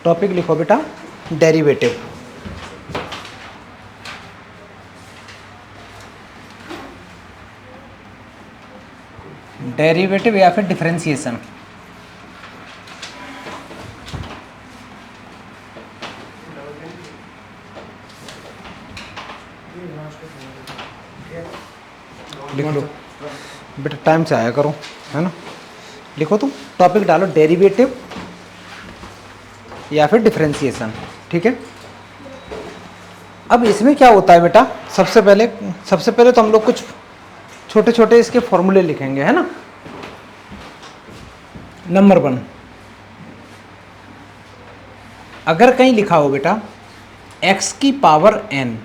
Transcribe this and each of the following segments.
Topic लिखो बेटा derivative. Derivative या फिर डिफरेंशिएशन। लिख लो बेटा, टाइम से आया करो, है ना। लिखो तुम, टॉपिक डालो डेरिवेटिव या फिर डिफरेंशिएशन, ठीक है। अब इसमें क्या होता है बेटा, सबसे पहले तो हम लोग कुछ छोटे छोटे इसके फॉर्मूले लिखेंगे, है ना। नंबर 1, अगर कहीं लिखा हो बेटा x की पावर n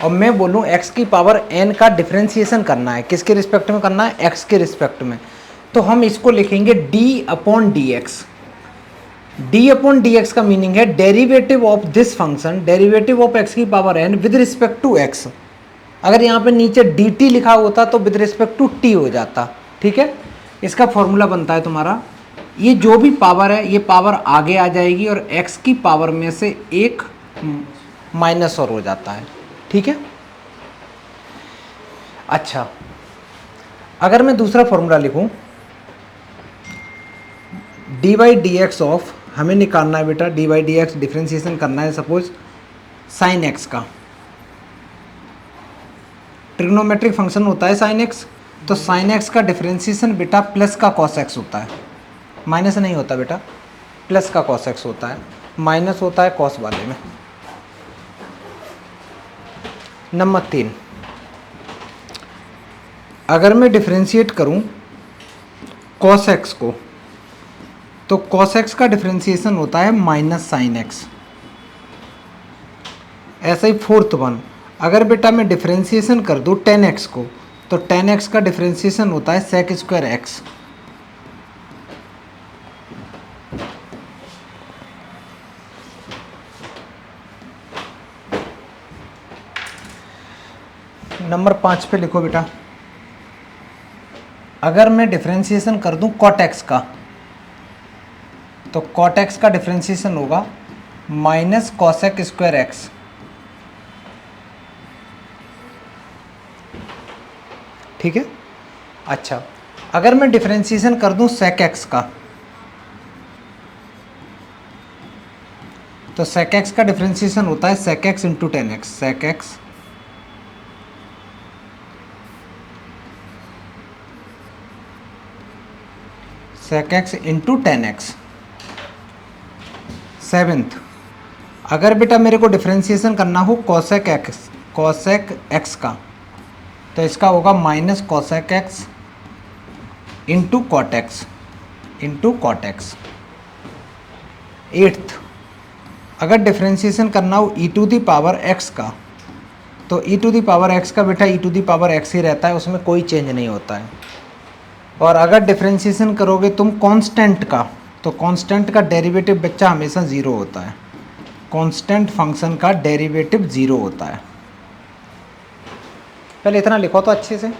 और मैं बोलूं x की पावर n का डिफरेंशिएशन करना है, किसके रिस्पेक्ट में करना है, x के रिस्पेक्ट में, तो हम इसको लिखेंगे d/dx। d/dx का मीनिंग है derivative of this function, derivative of x की power n with respect to x। अगर यहाँ पे नीचे dt लिखा होता तो विद रिस्पेक्ट टू t हो जाता, ठीक है। इसका फॉर्मूला बनता है तुम्हारा, ये जो भी पावर है ये पावर आगे आ जाएगी और x की पावर में से एक माइनस और हो जाता है, ठीक है। अच्छा, अगर मैं दूसरा फॉर्मूला लिखूं d/dx ऑफ, हमें निकालना है बेटा d/dx, डिफरेंशिएशन करना है सपोज साइन x का। ट्रिग्नोमेट्रिक फंक्शन होता है साइन x, तो साइन x का डिफरेंशिएशन बेटा प्लस का कॉस x होता है, माइनस नहीं होता बेटा, प्लस का कॉस x होता है, माइनस होता है कॉस वाले में। नंबर 3, अगर मैं डिफरेंशिएट करूं कॉस x को, तो कॉस x का डिफरेंशिएशन होता है माइनस साइन x। ऐसा ही 4th 1, अगर बेटा मैं डिफरेंशिएशन कर दूं tan x को, तो tan x का डिफरेंशिएशन होता है sec स्क्वायर x। नंबर 5 पे लिखो बेटा, अगर मैं डिफरेंशिएशन कर दूं cot x का, तो cot x का डिफरेंशिएशन होगा माइनस cosec स्क्वायर x। ठीक है। अच्छा, अगर मैं डिफरेंशिएशन कर दूं sec x का, तो sec x का डिफरेंशिएशन होता है sec x into ten x, sec x into ten x. 7th, अगर बेटा मेरे को डिफरेंशिएशन करना हो cosec x का, तो इसका होगा minus cosec x into cot x. 8th, अगर डिफरेंशिएशन करना हो e to the power x का, तो e to the power x का बेटा e to the power x ही रहता है, उसमें कोई चेंज नहीं होता है। और अगर डिफरेंशिएशन करोगे तुम कांस्टेंट का, तो कांस्टेंट का डेरिवेटिव बच्चा हमेशा 0 होता है, कांस्टेंट फंक्शन का डेरिवेटिव 0 होता है। पहले इतना लिखो तो अच्छे से,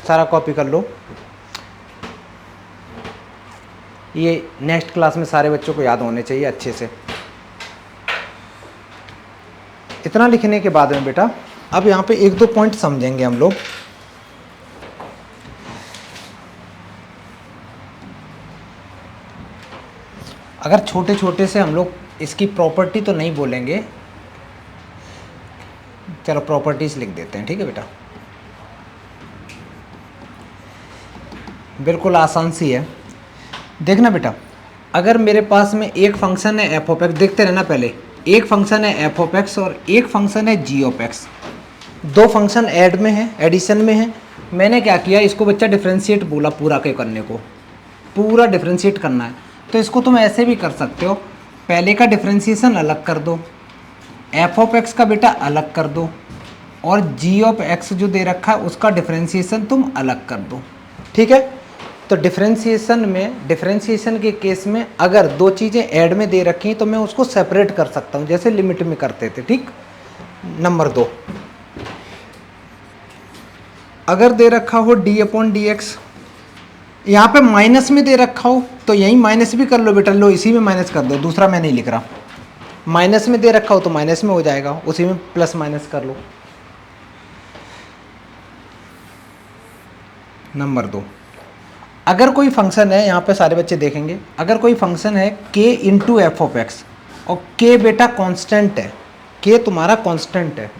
सारा कॉपी कर लो, ये नेक्स्ट क्लास में सारे बच्चों को याद होने चाहिए अच्छे से। इतना लिखने के बाद में बेटा अब यहाँ पे 1-2 पॉइंट समझेंगे हम लोग। अगर छोटे छोटे से हम लोग इसकी प्रॉपर्टी तो नहीं बोलेंगे, चलो प्रॉपर्टीज लिख देते हैं, ठीक है बेटा। बिल्कुल आसान सी है, देखना बेटा, अगर मेरे पास में एक फंक्शन है एफ ऑफ एक्स, देखते रहना पहले, एक फंक्शन है एफ ऑफ एक्स और एक फंक्शन है जी ऑफ एक्स, दो फंक्शन ऐड में है, एडिशन में है। मैंने क्या किया, इसको बच्चा डिफरेंशिएट बोला, पूरा के करने को, पूरा डिफरेंशिएट करना है, तो इसको तुम ऐसे भी कर सकते हो, पहले का डिफरेंशिएशन अलग कर दो, एफ ऑफ एक्स का बेटा अलग कर दो, और जी ऑफ एक्स जो दे रखा है उसका डिफरेंशिएशन तुम अलग कर दो, ठीक है। तो डिफरेंशिएशन के केस में अगर दो चीज़ें ऐड में दे रखी हैं तो मैं उसको सेपरेट कर सकता हूँ, जैसे लिमिट में करते थे, ठीक। नंबर 2, अगर दे रखा हो डी अपॉन डी एक्स, यहाँ पे माइनस में दे रखा हो तो यहीं माइनस भी कर लो बेटा, लो इसी में माइनस कर दो, दूसरा मैं नहीं लिख रहा। माइनस में दे रखा हो तो माइनस में हो जाएगा, उसी में प्लस माइनस कर लो। नंबर 2, अगर कोई फंक्शन है, यहाँ पे सारे बच्चे देखेंगे, अगर कोई फंक्शन है k into F of x और k बेटा कांस्टेंट है, k तुम्हारा कांस्टेंट है,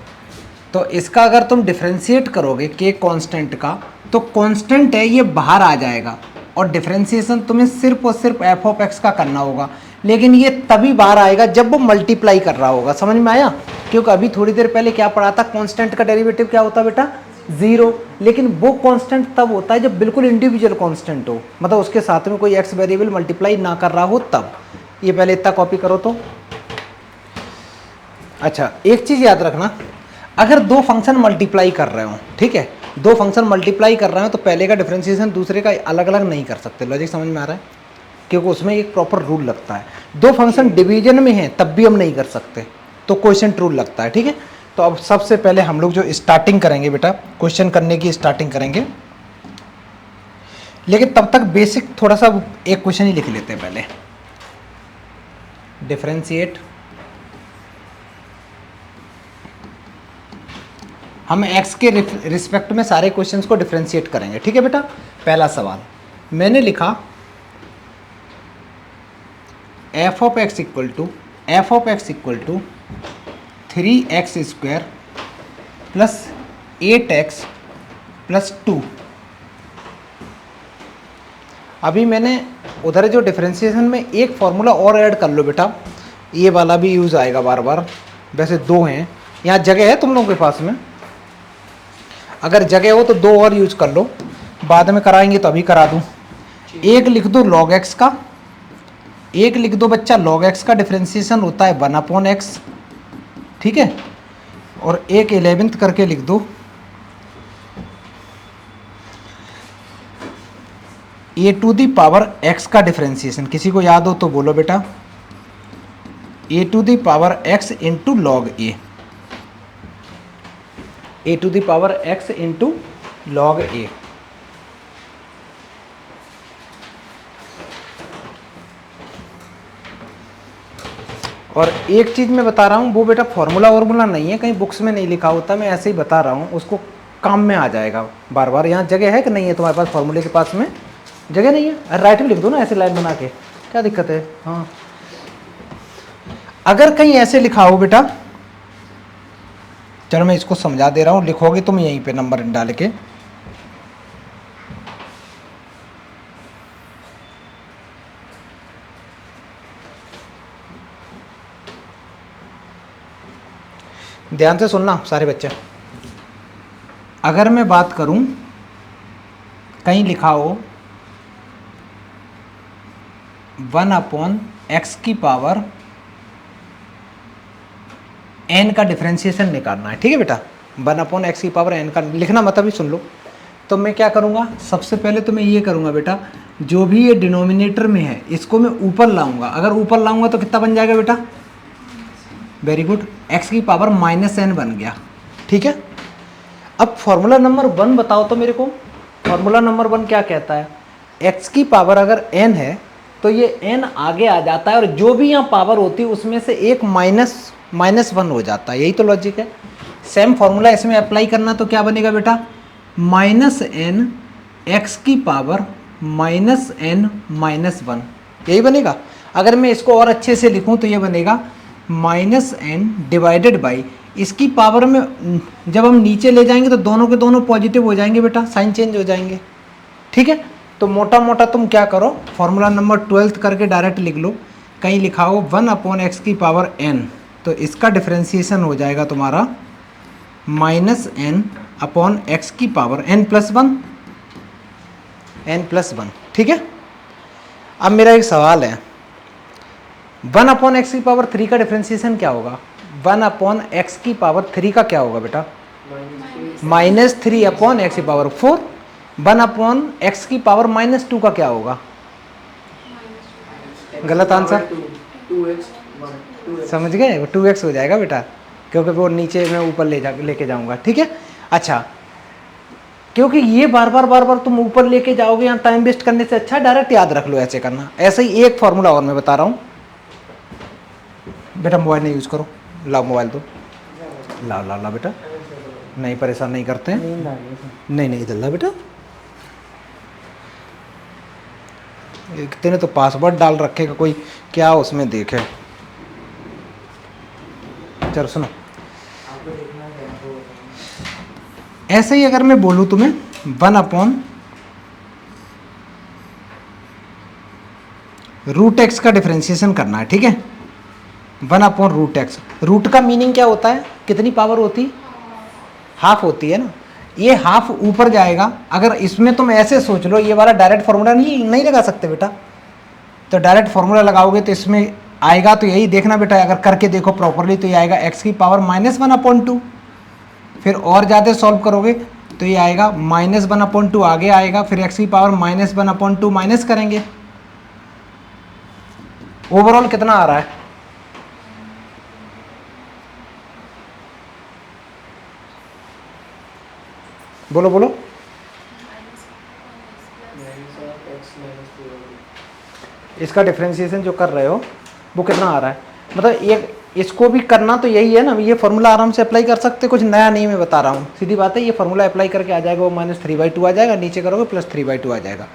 तो इसका अगर तुम डिफरेंशिएट करोगे k कांस्टेंट का, तो कांस्टेंट है ये बाहर आ जाएगा और डिफरेंशिएशन तुम्हें सिर्फ और सिर्फ एफ ऑफ एक्स का करना होगा, लेकिन ये तभी बाहर आएगा जब वो मल्टीप्लाई कर रहा होगा। समझ में आया? क्योंकि अभी थोड़ी देर पहले क्या पढ़ा था, कांस्टेंट का डेरिवेटिव क्या होता है बेटा, 0, लेकिन वो कांस्टेंट तब होता है जब बिल्कुल इंडिविजुअल कांस्टेंट हो, मतलब उसके साथ में कोई एक्स वेरिएबल मल्टीप्लाई ना कर रहा हो तब। ये पहले इतना कॉपी करो तो। अच्छा, एक चीज़ याद रखना, अगर दो फंक्शन मल्टीप्लाई कर रहे हो, ठीक है, दो फंक्शन मल्टीप्लाई कर रहे हो तो पहले का डिफरेंशिएशन दूसरे का अलग अलग नहीं कर सकते। लॉजिक समझ में आ रहा है? क्योंकि उसमें एक प्रॉपर रूल लगता है। दो फंक्शन डिवीजन में हैं तब भी हम नहीं कर सकते, तो क्वेश्चन रूल लगता है, ठीक है। तो अब सबसे पहले हम लोग जो स्टार्टिंग करेंगे बेटा, क्वेश्चन करने की स्टार्टिंग करेंगे, लेकिन तब तक बेसिक थोड़ा सा एक क्वेश्चन ही लिख लेते हैं पहले। डिफरेंशिएट, हम x के रिस्पेक्ट में सारे क्वेश्चंस को डिफरेंशिएट करेंगे, ठीक है बेटा। पहला सवाल मैंने लिखा f of x equal to 3x square plus 8x plus 2। अभी मैंने उधर जो डिफरेंशिएशन में एक फॉर्मूला और ऐड कर लो बेटा, ये वाला भी यूज़ आएगा बार बार, वैसे दो हैं, यहाँ जगह है तुम लोगों के पास में, अगर जगह हो तो दो और यूज कर लो, बाद में कराएंगे तो अभी करा दूँ। एक लिख दो log x का, एक लिख दो बच्चा log x का डिफरेंशिएशन होता है 1/x, ठीक है, और एक 11th करके लिख दो a to the power x का डिफरेंशिएशन। किसी को याद हो तो बोलो बेटा, a to the power x into log a to the power x into log a। और एक चीज़ मैं बता रहा हूँ, वो बेटा फॉर्मूला वॉर्मूला नहीं है, कहीं बुक्स में नहीं लिखा होता, मैं ऐसे ही बता रहा हूँ, उसको काम में आ जाएगा बार बार। यहाँ जगह है कि नहीं है तुम्हारे पास, फॉर्मूले के पास में जगह नहीं है, अरे राइट में लिख दो ना ऐसे लाइन बना के, क्या दिक्कत है। हाँ, अगर कहीं ऐसे लिखा हो बेटा, चलो मैं इसको समझा दे रहा हूँ, लिखोगे तुम यहीं पे नंबर डाल के। ध्यान से सुनना सारे बच्चे, अगर मैं बात करूं कहीं लिखा हो 1/x की पावर n का डिफरेंशिएशन निकालना है, ठीक है बेटा, 1/x की पावर n का लिखना मतलब ही सुन लो। तो मैं क्या करूँगा, सबसे पहले तो मैं ये करूँगा बेटा, जो भी ये डिनोमिनेटर में है इसको मैं ऊपर लाऊंगा। अगर ऊपर लाऊंगा तो कितना बन जाएगा बेटा, वेरी गुड, x की पावर -n बन गया, ठीक है। अब फॉर्मूला नंबर 1 बताओ तो मेरे को, फॉर्मूला नंबर 1 क्या कहता है, x की पावर अगर n है तो ये n आगे आ जाता है और जो भी यहाँ पावर होती है उसमें से एक -1 हो जाता है, यही तो लॉजिक है। सेम फॉर्मूला इसमें अप्लाई करना तो क्या बनेगा बेटा, -n x की पावर -n-1, यही बनेगा। अगर मैं इसको और अच्छे से लिखूं तो ये बनेगा -n डिवाइडेड बाई, इसकी पावर में जब हम नीचे ले जाएंगे तो दोनों के दोनों पॉजिटिव हो जाएंगे बेटा, साइन चेंज हो जाएंगे, ठीक है। तो मोटा मोटा तुम क्या करो, फॉर्मूला नंबर 12 करके डायरेक्ट लिख लो। कहीं लिखा हो 1/x की पावर n, तो इसका डिफरेंशिएशन हो जाएगा तुम्हारा -n/x की पावर n+1, ठीक है। अब मेरा एक सवाल है, 1/x की पावर 3 का डिफरेंशिएशन क्या होगा, 1/x की पावर 3 का क्या होगा बेटा, -3/x की पावर 4। 1/x की पावर -2 का क्या होगा, गलत आंसर, समझ गए, वो 2x हो जाएगा बेटा, क्योंकि वो नीचे मैं ऊपर लेके जाऊंगा, ठीक है। अच्छा, क्योंकि ये बार बार तुम ऊपर लेके जाओगे, यहाँ टाइम वेस्ट करने से अच्छा डायरेक्ट याद रख लो, ऐसे करना। ऐसे ही एक फॉर्मूला और मैं बता रहा हूँ बेटा, मोबाइल नहीं यूज़ करो, लाओ मोबाइल दो, लाओ लाओ लाओ बेटा, नहीं परेशान नहीं करते हैं, नहीं नहीं इधर ला बेटा, तेने तो पासवर्ड डाल रखेगा कोई, क्या उसमें देखे। चलो सुनो, ऐसे ही अगर मैं बोलूँ तुम्हें 1/√x का डिफरेंशिएशन करना है, ठीक है, 1/√x। रूट का मीनिंग क्या होता है, कितनी पावर होती, हाफ होती है ना, ये हाफ ऊपर जाएगा। अगर इसमें तुम ऐसे सोच लो, ये वाला डायरेक्ट फॉर्मूला नहीं लगा सकते बेटा, तो डायरेक्ट फॉर्मूला लगाओगे तो इसमें आएगा, तो यही देखना बेटा, अगर करके देखो प्रॉपरली तो ये आएगा x की पावर -1/2। फिर और ज़्यादा सॉल्व करोगे तो ये आएगा -1/2 आगे आएगा, फिर x की पावर -1/2 माइनस करेंगे, ओवरऑल कितना आ रहा है, बोलो बोलो, इसका डिफरेंशिएशन जो कर रहे हो वो कितना आ रहा है, मतलब एक इसको भी करना तो यही है ना, ये फॉर्मूला आराम से अप्लाई कर सकते, कुछ नया नहीं मैं बता रहा हूँ, सीधी बात है, ये फॉर्मूला अप्लाई करके आ जाएगा, वो -3/2 आ जाएगा, नीचे करोगे +3/2 आ जाएगा,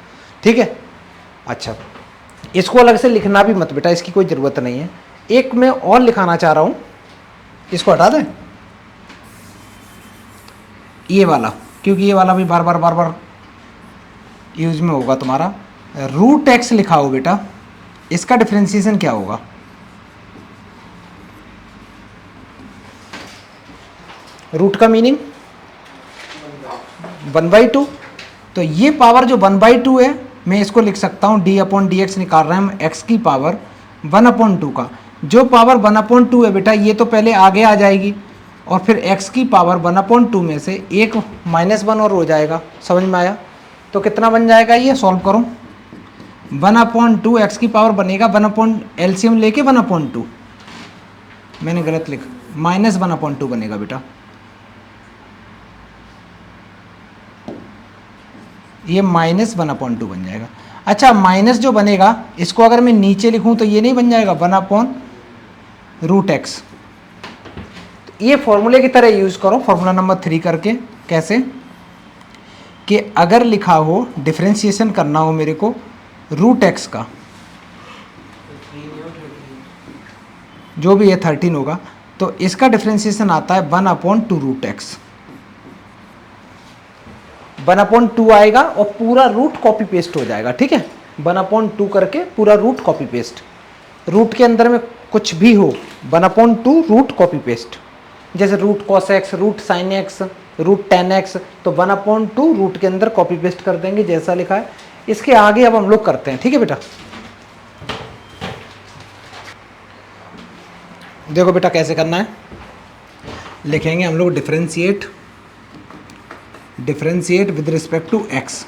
ठीक है। अच्छा, इसको अलग से लिखना भी मत बेटा, इसकी कोई ज़रूरत नहीं है। एक मैं और लिखाना चाह रहा हूँ, इसको हटा दें, ये वाला, क्योंकि ये वाला भी बार बार यूज में होगा तुम्हारा। √x लिखाओ बेटा, इसका डिफरेंशिएशन क्या होगा, रूट का मीनिंग 1/2, तो ये पावर जो 1/2 है, मैं इसको लिख सकता हूँ d/dx निकाल रहे हैं हम, x की पावर 1/2 का, जो पावर 1/2 है बेटा, ये तो पहले आगे आ जाएगी, और फिर x की पावर 1/2 में से एक -1 और हो जाएगा, समझ में आया, तो कितना बन जाएगा, ये सॉल्व करो, 1/2 x की पावर बनेगा 1 एलसीएम लेके 1/2, मैंने गलत लिखा, -1/2 बनेगा बेटा, ये -1/2 बन जाएगा। अच्छा, माइनस जो बनेगा, इसको अगर मैं नीचे लिखूं तो ये नहीं बन जाएगा 1/√x, ये फॉर्मूले की तरह यूज करो, फॉर्मूला नंबर 3 करके, कैसे कि अगर लिखा हो डिफरेंशिएशन करना हो मेरे को √x का, जो भी है 13 होगा, तो इसका डिफरेंशिएशन आता है 1/2√x, 1/2 आएगा और पूरा रूट कॉपी पेस्ट हो जाएगा, ठीक है, 1/2 करके पूरा रूट कॉपी पेस्ट, रूट के अंदर में कुछ भी हो 1/2 रूट कॉपी पेस्ट, जैसे √cos x, √sin x, √tan x, तो 1/2 रूट के अंदर कॉपी पेस्ट कर देंगे जैसा लिखा है। इसके आगे अब हम लोग करते हैं, ठीक है बेटा, देखो बेटा कैसे करना है, लिखेंगे हम लोग differentiate with respect to x,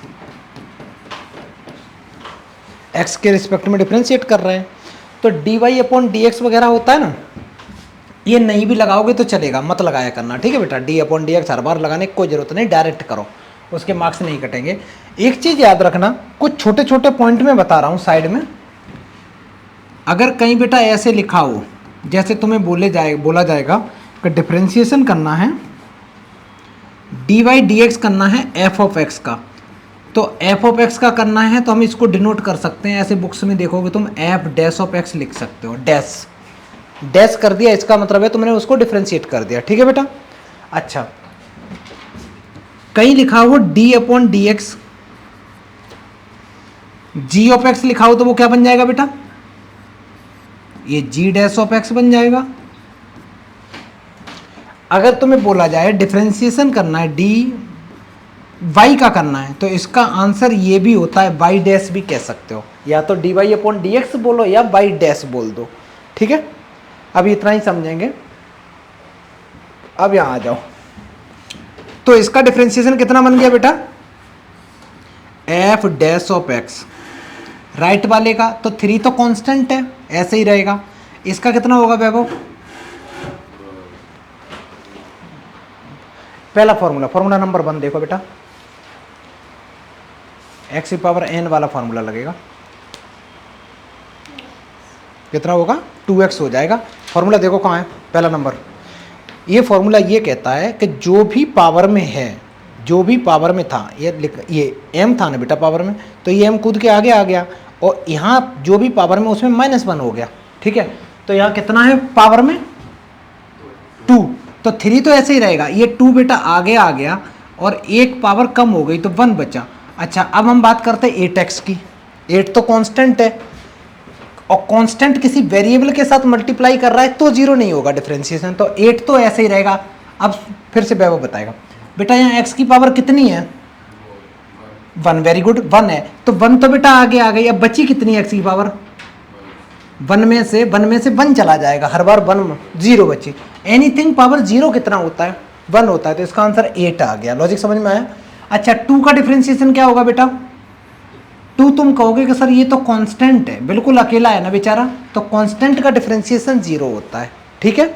x के रिस्पेक्ट में डिफरेंशिएट कर रहे हैं, तो dy/dx वगैरह होता है ना, ये नहीं भी लगाओगे तो चलेगा, मत लगाया करना, ठीक है बेटा, d/dx हर बार लगाने की कोई जरूरत नहीं, डायरेक्ट करो, उसके मार्क्स नहीं कटेंगे। एक चीज़ याद रखना, कुछ छोटे छोटे पॉइंट में बता रहा हूँ साइड में, अगर कहीं बेटा ऐसे लिखा हो, जैसे तुम्हें बोला जाएगा कि डिफरेंशिएशन करना है, dy/dx करना है f(x) का, तो f(x) का करना है तो हम इसको डिनोट कर सकते हैं, ऐसे बुक्स में देखोगे तुम f'(x) लिख सकते हो, डैश कर दिया, इसका मतलब है तुमने उसको डिफरेंशिएट कर दिया, ठीक है बेटा। अच्छा, कहीं लिखा हो d/dx g(x) लिखा हो तो वो क्या बन जाएगा बेटा, ये g' बन जाएगा। अगर तुम्हें बोला जाए डिफरेंशिएशन करना है dy का करना है, तो इसका आंसर ये भी होता है, y' भी कह सकते हो, या तो dy/dx बोलो या y' बोल दो, ठीक है। अभी इतना ही समझेंगे, अब यहां आ जाओ, तो इसका डिफरेंशिएशन कितना बन गया बेटा, f'(x), राइट वाले का तो 3 तो कांस्टेंट है, ऐसे ही रहेगा, इसका कितना होगा वैभव, पहला फॉर्मूला नंबर 1 देखो बेटा, एक्स की पावर एन वाला फार्मूला लगेगा, कितना होगा 2x हो जाएगा। फार्मूला देखो कहाँ है, पहला नंबर। ये फार्मूला ये कहता है कि जो भी पावर में है, जो भी पावर में था, ये m था ना बेटा पावर में, तो ये m कूद के आगे आ गया, और यहाँ जो भी पावर में उसमें -1 हो गया, ठीक है। तो यहाँ कितना है पावर में 2, तो 3 तो ऐसे ही रहेगा, ये 2 बेटा आगे आ गया और एक पावर कम हो गई तो 1 बचा। अच्छा अब हम बात करते हैं 8x की। 8 तो कांस्टेंट है, और कांस्टेंट किसी वेरिएबल के साथ मल्टीप्लाई कर रहा है तो 0 नहीं होगा डिफरेंशिएशन, तो 8 तो ऐसे ही रहेगा। अब फिर से वैभव बताएगा बेटा यहाँ x की पावर कितनी है 1, वेरी गुड 1 है, तो 1 तो बेटा आगे आ गई। अब बची कितनी x की पावर, 1 में से 1 चला जाएगा, हर बार 1 0 बची। एनीथिंग पावर 0 कितना होता है 1 होता है, तो इसका आंसर 8 आ गया। लॉजिक समझ में आया। अच्छा 2 का डिफरेंशिएशन क्या होगा बेटा, 2 तुम कहोगे कि सर ये तो कांस्टेंट है, बिल्कुल अकेला है ना बेचारा, तो कांस्टेंट का डिफरेंशिएशन 0 होता है, ठीक है।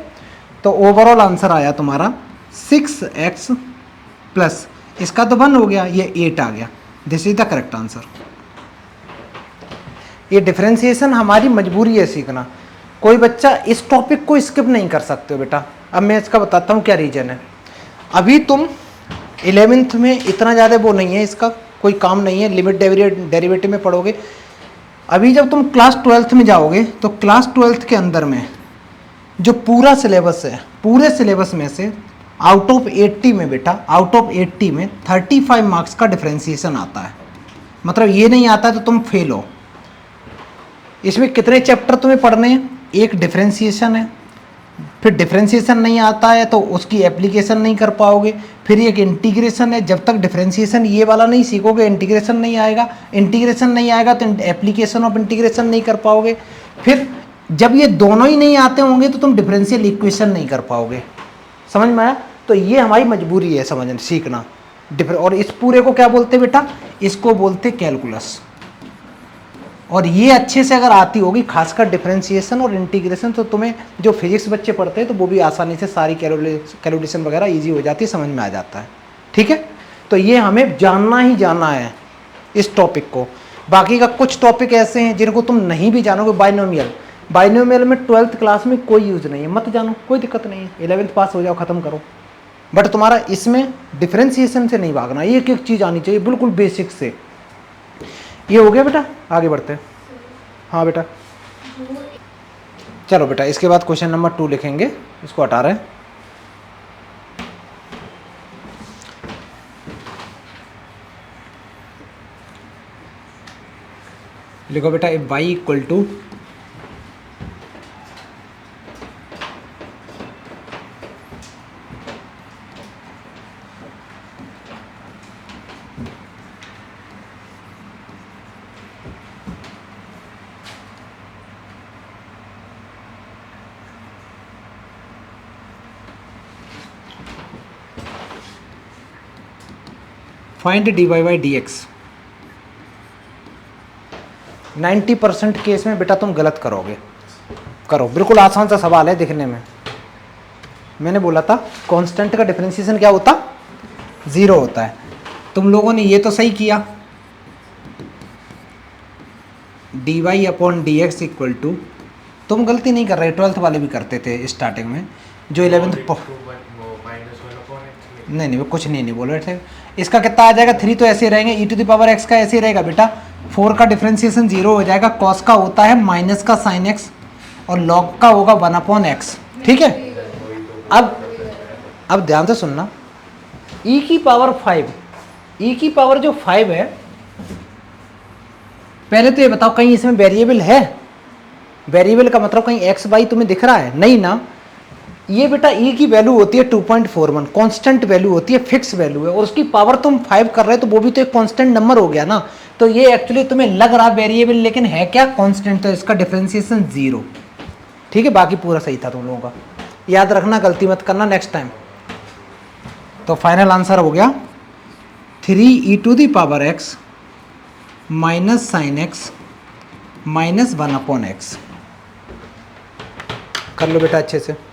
तो ओवरऑल आंसर आया तुम्हारा 6x प्लस इसका तो 1 हो गया, ये 8 आ गया। This is the correct answer. ये डिफरेंशिएशन हमारी मजबूरी है सीखना, कोई बच्चा इस टॉपिक को स्किप नहीं कर सकते हो बेटा। अब मैं इसका बताता हूँ क्या रीजन है। अभी तुम 11th में इतना ज़्यादा वो नहीं है, इसका कोई काम नहीं है, लिमिट डेरिवेटिव में पढ़ोगे। अभी जब तुम क्लास 12th में जाओगे तो क्लास 12th के अंदर में जो पूरा सिलेबस है, पूरे सिलेबस में से आउट ऑफ 80 में बेटा, आउट ऑफ 80 में 35 मार्क्स का डिफरेंशिएशन आता है। मतलब ये नहीं आता तो तुम फेल हो। इसमें कितने चैप्टर तुम्हें पढ़ने हैं, एक डिफरेंशिएशन है, फिर डिफरेंशिएशन नहीं आता है तो उसकी एप्लीकेशन नहीं कर पाओगे, फिर एक इंटीग्रेशन है, जब तक डिफरेंशिएशन ये वाला नहीं सीखोगे इंटीग्रेशन नहीं आएगा, इंटीग्रेशन नहीं आएगा तो एप्लीकेशन ऑफ इंटीग्रेशन नहीं कर पाओगे, फिर जब ये दोनों ही नहीं आते होंगे तो तुम डिफरेंशियल इक्वेशन नहीं कर पाओगे। समझ में आया। तो ये हमारी मजबूरी है समझना सीखना। और इस पूरे को क्या बोलते बेटा, इसको बोलते कैलकुलस। और ये अच्छे से अगर आती होगी खासकर डिफरेंशिएशन और इंटीग्रेशन, तो तुम्हें जो फिजिक्स बच्चे पढ़ते हैं तो वो भी आसानी से सारी कैलकुलेशन वगैरह इजी हो जाती है, समझ में आ जाता है, ठीक है। तो ये हमें जानना ही जानना है इस टॉपिक को। बाकी का कुछ टॉपिक ऐसे हैं जिनको तुम नहीं भी जानोगे, बाइनोमियल में 12th क्लास में कोई यूज नहीं है, मत जानो, कोई दिक्कत नहीं है, 11th पास हो जाओ, खत्म करो। बट तुम्हारा इसमें डिफरेंशिएशन से नहीं भागना, एक एक चीज़ आनी चाहिए बिल्कुल बेसिक से। ये हो गया बेटा, आगे बढ़ते हैं। हाँ बेटा चलो बेटा, इसके बाद क्वेश्चन नंबर 2 लिखेंगे, इसको हटा रहे हैं। लिखो बेटा if y equal to find dy by dx। 90% case में बेटा तुम गलत करोगे, करो, बिल्कुल आसान सा सवाल है दिखने में। मैंने बोला था कांस्टेंट का डिफरेंशिएशन क्या होता 0 होता है। तुम लोगों ने ये तो सही किया, dy upon dx equal to, तुम गलती नहीं कर रहे, 12th वाले भी करते थे स्टार्टिंग में, जो 11th नहीं वो कुछ नहीं बोल रहे थे। इसका कितना आ जाएगा 3 तो ऐसे रहेंगे, e to the power x का ऐसे ही रहेगा बेटा, 4 का डिफरेंशिएशन 0 हो जाएगा, cos का होता है माइनस का sin x और log का होगा 1 अपॉन x, ठीक है। अब ध्यान से सुनना, e की पावर 5, e की पावर जो 5 है, पहले तो ये बताओ कहीं इसमें वेरिएबल है, वेरिएबल का मतलब कहीं x y तुम्हें दिख रहा है, नहीं ना। ये बेटा e की वैल्यू होती है 2.41, कांस्टेंट वैल्यू होती है, फिक्स वैल्यू है, और उसकी पावर तुम 5 कर रहे हो तो वो भी तो एक कांस्टेंट नंबर हो गया ना। तो ये एक्चुअली तुम्हें लग रहा वेरिएबल लेकिन है क्या कांस्टेंट, तो इसका डिफरेंशिएशन 0, ठीक है। बाकी पूरा सही था तुम लोगों का, याद रखना, गलती मत करना नेक्स्ट टाइम। तो फाइनल आंसर हो गया 3e to the power x minus sine x minus 1 upon x। कर लो बेटा अच्छे से।